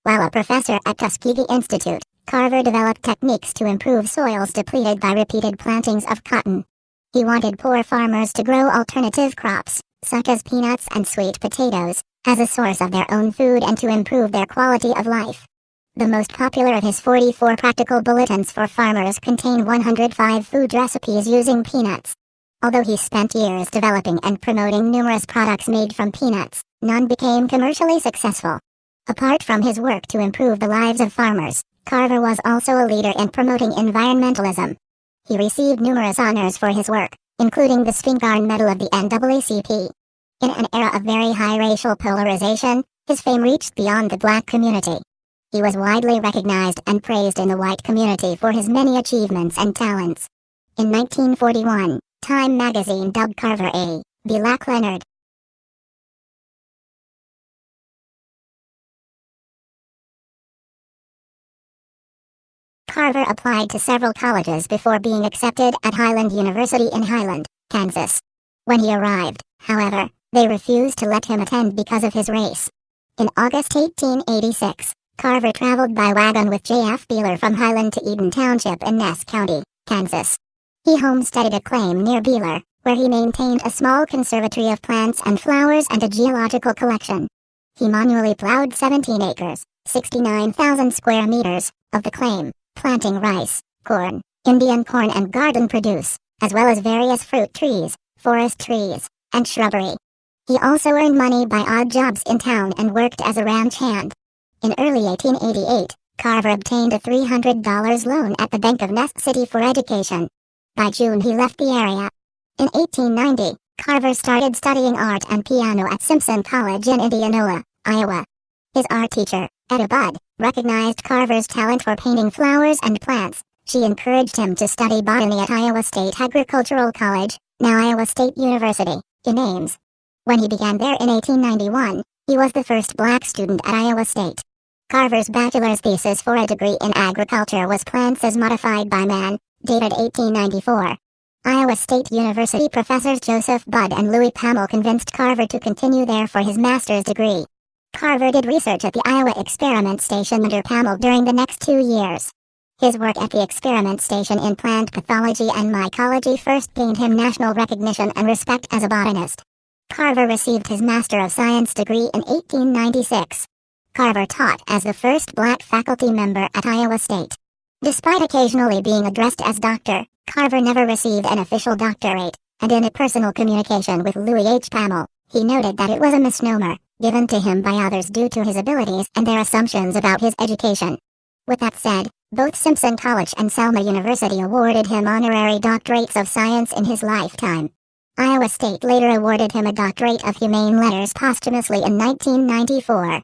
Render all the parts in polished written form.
While a professor at Tuskegee Institute, Carver developed techniques to improve soils depleted by repeated plantings of cotton. He wanted poor farmers to grow alternative crops, such as peanuts and sweet potatoes, as a source of their own food and to improve their quality of life. The most popular of his 44 practical bulletins for farmers contain 105 food recipes using peanuts. Although he spent years developing and promoting numerous products made from peanuts, none became commercially successful. Apart from his work to improve the lives of farmers, Carver was also a leader in promoting environmentalism. He received numerous honors for his work, including the Spingarn Medal of the NAACP. In an era of very high racial polarization, his fame reached beyond the black community. He was widely recognized and praised in the white community for his many achievements and talents. In 1941, Time magazine dubbed Carver a Black Leonard. Carver applied to several colleges before being accepted at Highland University in Highland, Kansas. When he arrived, however, they refused to let him attend because of his race. In August 1886, Carver traveled by wagon with J.F. Beeler from Highland to Eden Township in Ness County, Kansas. He homesteaded a claim near Beeler, where he maintained a small conservatory of plants and flowers and a geological collection. He manually plowed 17 acres, 69,000 square meters, of the claim, planting rice, corn, Indian corn and garden produce, as well as various fruit trees, forest trees, and shrubbery. He also earned money by odd jobs in town and worked as a ranch hand. In early 1888, Carver obtained a $300 loan at the Bank of Ness City for education. By June he left the area. In 1890, Carver started studying art and piano at Simpson College in Indianola, Iowa. His art teacher, Etta Budd, recognized Carver's talent for painting flowers and plants. She encouraged him to study botany at Iowa State Agricultural College, now Iowa State University, in Ames. When he began there in 1891, he was the first black student at Iowa State. Carver's bachelor's thesis for a degree in agriculture was Plants as Modified by Man, dated 1894. Iowa State University professors Joseph Budd and Louis Pamel convinced Carver to continue there for his master's degree. Carver did research at the Iowa Experiment Station under Pamel during the next 2 years. His work at the experiment station in plant pathology and mycology first gained him national recognition and respect as a botanist. Carver received his Master of Science degree in 1896. Carver taught as the first black faculty member at Iowa State. Despite occasionally being addressed as doctor, Carver never received an official doctorate, and in a personal communication with Louis H. Pamel, he noted that it was a misnomer, given to him by others due to his abilities and their assumptions about his education. With that said, both Simpson College and Selma University awarded him honorary doctorates of science in his lifetime. Iowa State later awarded him a doctorate of humane letters posthumously in 1994.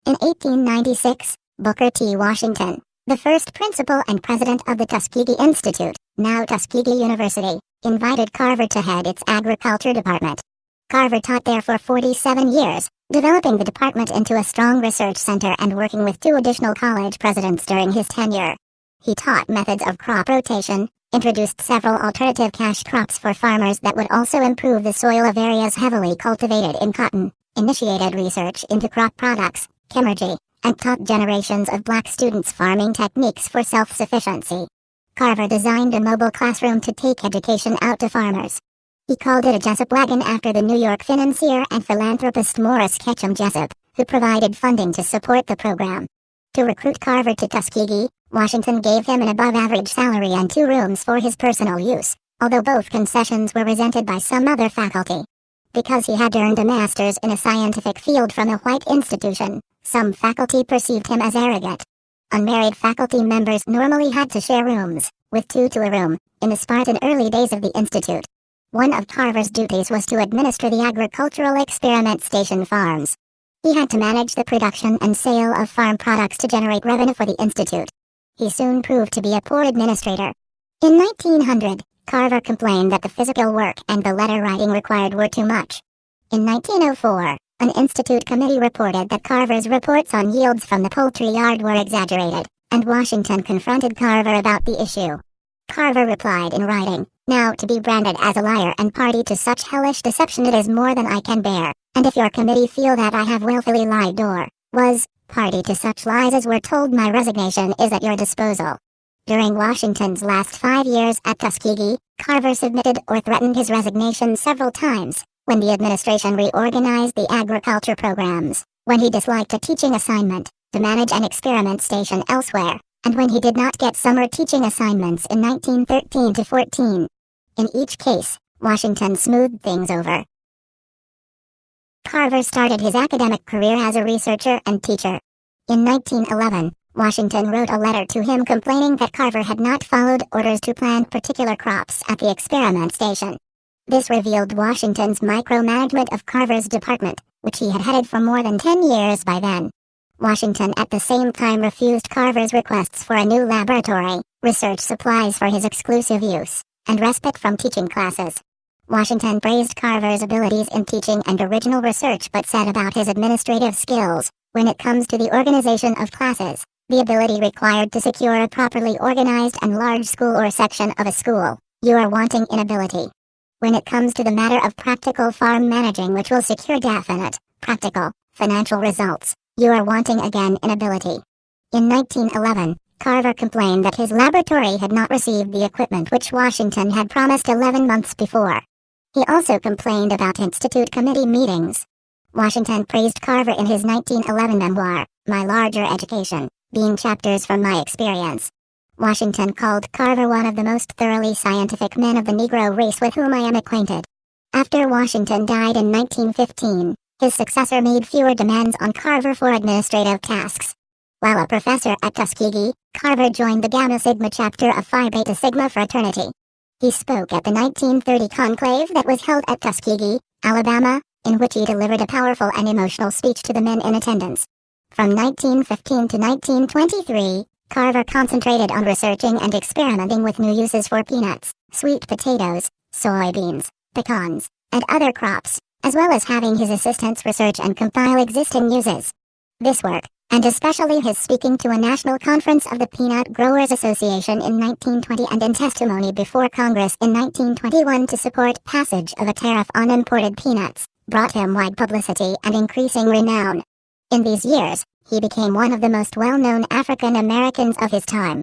In 1896, Booker T. Washington, the first principal and president of the Tuskegee Institute, now Tuskegee University, invited Carver to head its agriculture department. Carver taught there for 47 years, developing the department into a strong research center and working with 2 additional college presidents during his tenure. He taught methods of crop rotation, introduced several alternative cash crops for farmers that would also improve the soil of areas heavily cultivated in cotton, initiated research into crop products, chemurgy, and taught generations of black students farming techniques for self-sufficiency. Carver designed a mobile classroom to take education out to farmers. He called it a Jessup wagon after the New York financier and philanthropist Morris Ketchum Jessup, who provided funding to support the program. To recruit Carver to Tuskegee, Washington gave him an above-average salary and 2 rooms for his personal use, although both concessions were resented by some other faculty. Because he had earned a master's in a scientific field from a white institution, some faculty perceived him as arrogant. Unmarried faculty members normally had to share rooms, with 2 to a room, in the Spartan early days of the institute. One of Carver's duties was to administer the agricultural experiment station farms. He had to manage the production and sale of farm products to generate revenue for the institute. He soon proved to be a poor administrator. In 1900, Carver complained that the physical work and the letter writing required were too much. In 1904, an institute committee reported that Carver's reports on yields from the poultry yard were exaggerated, and Washington confronted Carver about the issue. Carver replied in writing, Now to be branded as a liar and party to such hellish deception, it is more than I can bear, and if your committee feel that I have willfully lied or was party to such lies as were told, my resignation is at your disposal. During Washington's last 5 years at Tuskegee, Carver submitted or threatened his resignation several times, when the administration reorganized the agriculture programs, when he disliked a teaching assignment to manage an experiment station elsewhere, and when he did not get summer teaching assignments in 1913-14. In each case, Washington smoothed things over. Carver started his academic career as a researcher and teacher. In 1911, Washington wrote a letter to him complaining that Carver had not followed orders to plant particular crops at the experiment station. This revealed Washington's micromanagement of Carver's department, which he had headed for more than 10 years by then. Washington at the same time refused Carver's requests for a new laboratory, research supplies for his exclusive use, and respite from teaching classes. Washington praised Carver's abilities in teaching and original research, but said about his administrative skills, when it comes to the organization of classes, the ability required to secure a properly organized and large school or section of a school, you are wanting in ability. When it comes to the matter of practical farm managing which will secure definite, practical, financial results, you are wanting again in ability. In 1911, Carver complained that his laboratory had not received the equipment which Washington had promised 11 months before. He also complained about Institute committee meetings. Washington praised Carver in his 1911 memoir, My Larger Education, being chapters from my experience. Washington called Carver one of the most thoroughly scientific men of the Negro race with whom I am acquainted. After Washington died in 1915, his successor made fewer demands on Carver for administrative tasks. While a professor at Tuskegee, Carver joined the Gamma Sigma chapter of Phi Beta Sigma fraternity. He spoke at the 1930 conclave that was held at Tuskegee, Alabama, in which he delivered a powerful and emotional speech to the men in attendance. From 1915 to 1923, Carver concentrated on researching and experimenting with new uses for peanuts, sweet potatoes, soybeans, pecans, and other crops, as well as having his assistants research and compile existing uses. This work, and especially his speaking to a national conference of the Peanut Growers Association in 1920 and in testimony before Congress in 1921 to support passage of a tariff on imported peanuts, brought him wide publicity and increasing renown. In these years, he became one of the most well-known African Americans of his time.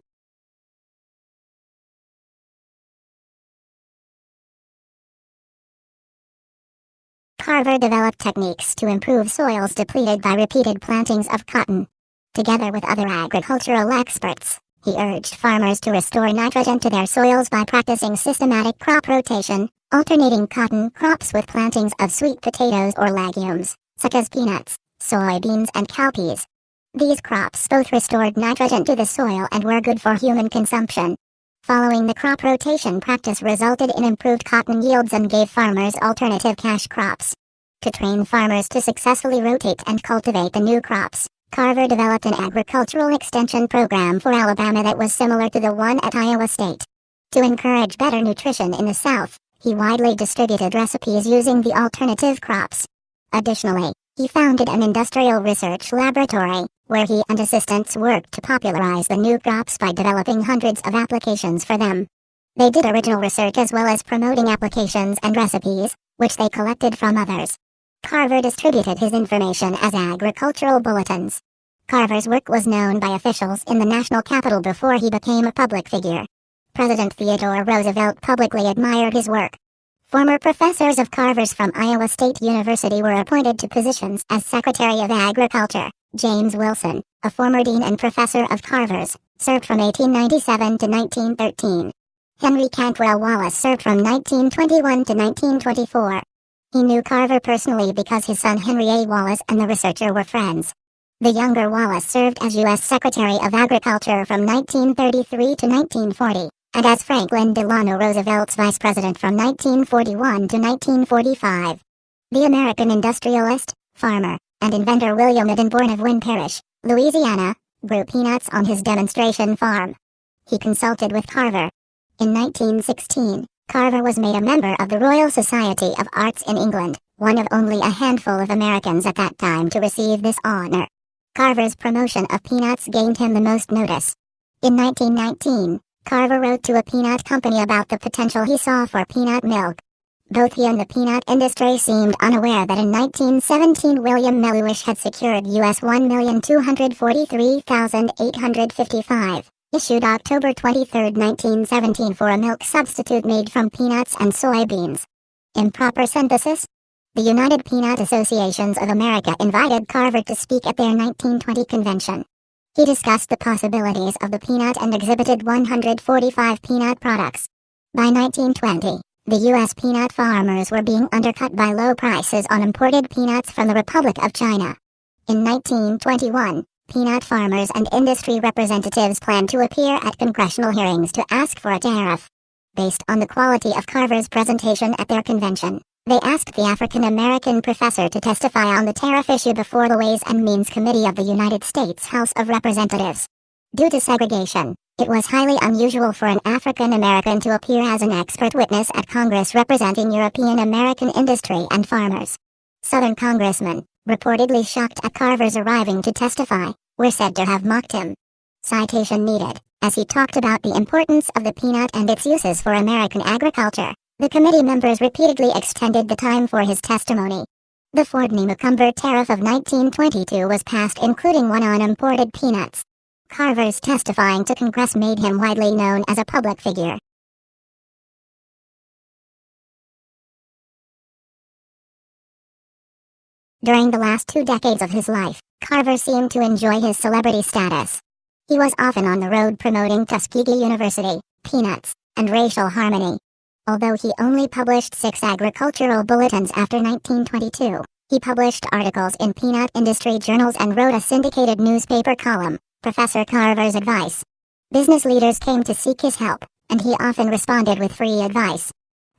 Carver developed techniques to improve soils depleted by repeated plantings of cotton. Together with other agricultural experts, he urged farmers to restore nitrogen to their soils by practicing systematic crop rotation, alternating cotton crops with plantings of sweet potatoes or legumes, such as peanuts, soybeans and cowpeas. These crops both restored nitrogen to the soil and were good for human consumption. Following the crop rotation practice resulted in improved cotton yields and gave farmers alternative cash crops. To train farmers to successfully rotate and cultivate the new crops, Carver developed an agricultural extension program for Alabama that was similar to the one at Iowa State. To encourage better nutrition in the South, he widely distributed recipes using the alternative crops. Additionally, he founded an industrial research laboratory, where he and assistants worked to popularize the new crops by developing hundreds of applications for them. They did original research as well as promoting applications and recipes, which they collected from others. Carver distributed his information as agricultural bulletins. Carver's work was known by officials in the national capital before he became a public figure. President Theodore Roosevelt publicly admired his work. Former professors of Carver's from Iowa State University were appointed to positions as Secretary of Agriculture. James Wilson, a former dean and professor of Carver's, served from 1897 to 1913. Henry Cantwell Wallace served from 1921 to 1924. He knew Carver personally because his son Henry A. Wallace and the researcher were friends. The younger Wallace served as U.S. Secretary of Agriculture from 1933 to 1940, and as Franklin Delano Roosevelt's vice president from 1941 to 1945. The American industrialist, farmer, and inventor William Eden, born of Wynn Parish, Louisiana, grew peanuts on his demonstration farm. He consulted with Carver. In 1916, Carver was made a member of the Royal Society of Arts in England, one of only a handful of Americans at that time to receive this honor. Carver's promotion of peanuts gained him the most notice. In 1919, Carver wrote to a peanut company about the potential he saw for peanut milk. Both he and the peanut industry seemed unaware that in 1917 William Mellish had secured US $1,243,855, issued October 23, 1917 for a milk substitute made from peanuts and soybeans. Improper synthesis? The United Peanut Associations of America invited Carver to speak at their 1920 convention. He discussed the possibilities of the peanut and exhibited 145 peanut products. By 1920, the U.S. peanut farmers were being undercut by low prices on imported peanuts from the Republic of China. In 1921, peanut farmers and industry representatives planned to appear at congressional hearings to ask for a tariff. Based on the quality of Carver's presentation at their convention, they asked the African-American professor to testify on the tariff issue before the Ways and Means Committee of the United States House of Representatives. Due to segregation, it was highly unusual for an African-American to appear as an expert witness at Congress representing European-American industry and farmers. Southern congressmen, reportedly shocked at Carver's arriving to testify, were said to have mocked him. Citation needed, as he talked about the importance of the peanut and its uses for American agriculture. The committee members repeatedly extended the time for his testimony. The Ford-Macomber tariff of 1922 was passed, including one on imported peanuts. Carver's testifying to Congress made him widely known as a public figure. During the last 2 decades of his life, Carver seemed to enjoy his celebrity status. He was often on the road promoting Tuskegee University, peanuts, and racial harmony. Although he only published 6 agricultural bulletins after 1922, he published articles in peanut industry journals and wrote a syndicated newspaper column, Professor Carver's Advice. Business leaders came to seek his help, and he often responded with free advice.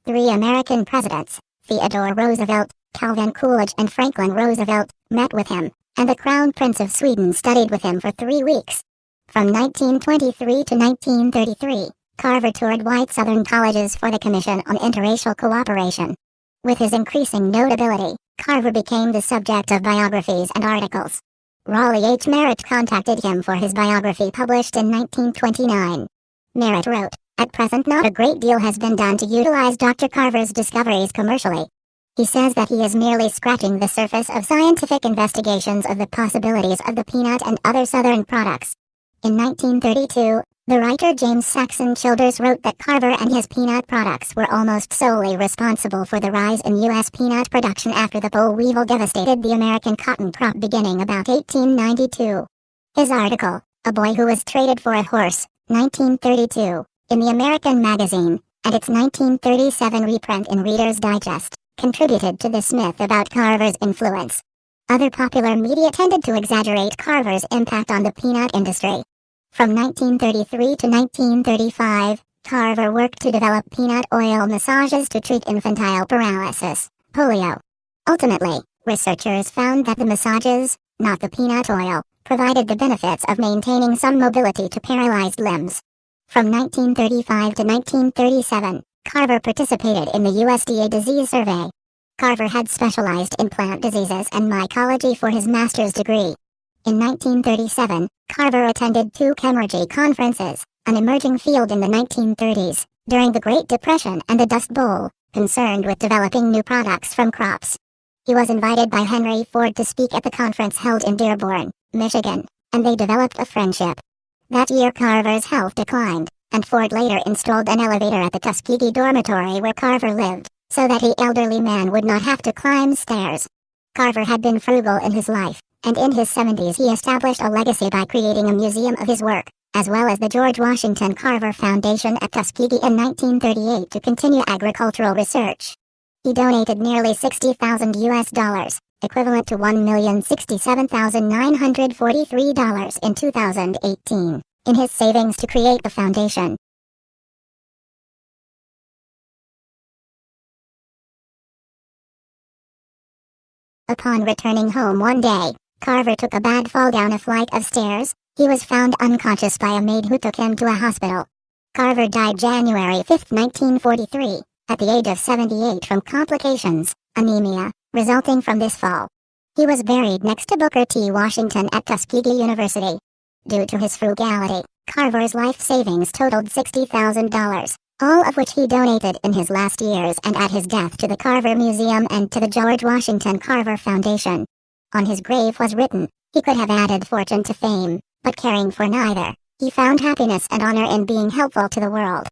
3 American presidents, Theodore Roosevelt, Calvin Coolidge and Franklin Roosevelt, met with him, and the Crown Prince of Sweden studied with him for 3 weeks. From 1923 to 1933, Carver toured white Southern colleges for the Commission on Interracial Cooperation. With his increasing notability, Carver became the subject of biographies and articles. Raleigh H. Merritt contacted him for his biography published in 1929. Merritt wrote, "At present not a great deal has been done to utilize Dr. Carver's discoveries commercially. He says that he is merely scratching the surface of scientific investigations of the possibilities of the peanut and other Southern products." In 1932, the writer James Saxon Childers wrote that Carver and his peanut products were almost solely responsible for the rise in U.S. peanut production after the boll weevil devastated the American cotton crop beginning about 1892. His article, "A Boy Who Was Traded for a Horse," 1932, in the American Magazine, and its 1937 reprint in Reader's Digest, contributed to this myth about Carver's influence. Other popular media tended to exaggerate Carver's impact on the peanut industry. From 1933 to 1935, Carver worked to develop peanut oil massages to treat infantile paralysis, polio. Ultimately, researchers found that the massages, not the peanut oil, provided the benefits of maintaining some mobility to paralyzed limbs. From 1935 to 1937, Carver participated in the USDA disease survey. Carver had specialized in plant diseases and mycology for his master's degree. In 1937, Carver attended 2 Chemergy conferences, an emerging field in the 1930s, during the Great Depression and the Dust Bowl, concerned with developing new products from crops. He was invited by Henry Ford to speak at the conference held in Dearborn, Michigan, and they developed a friendship. That year Carver's health declined, and Ford later installed an elevator at the Tuskegee dormitory where Carver lived, so that the elderly man would not have to climb stairs. Carver had been frugal in his life, and in his 70s he established a legacy by creating a museum of his work, as well as the George Washington Carver Foundation at Tuskegee in 1938 to continue agricultural research. He donated nearly $60,000 US, equivalent to $1,067,943 in 2018, in his savings to create the foundation. Upon returning home one day, Carver took a bad fall down a flight of stairs. He was found unconscious by a maid who took him to a hospital. Carver died January 5, 1943, at the age of 78 from complications, anemia, resulting from this fall. He was buried next to Booker T. Washington at Tuskegee University. Due to his frugality, Carver's life savings totaled $60,000, all of which he donated in his last years and at his death to the Carver Museum and to the George Washington Carver Foundation. On his grave was written, "He could have added fortune to fame, but caring for neither, he found happiness and honor in being helpful to the world."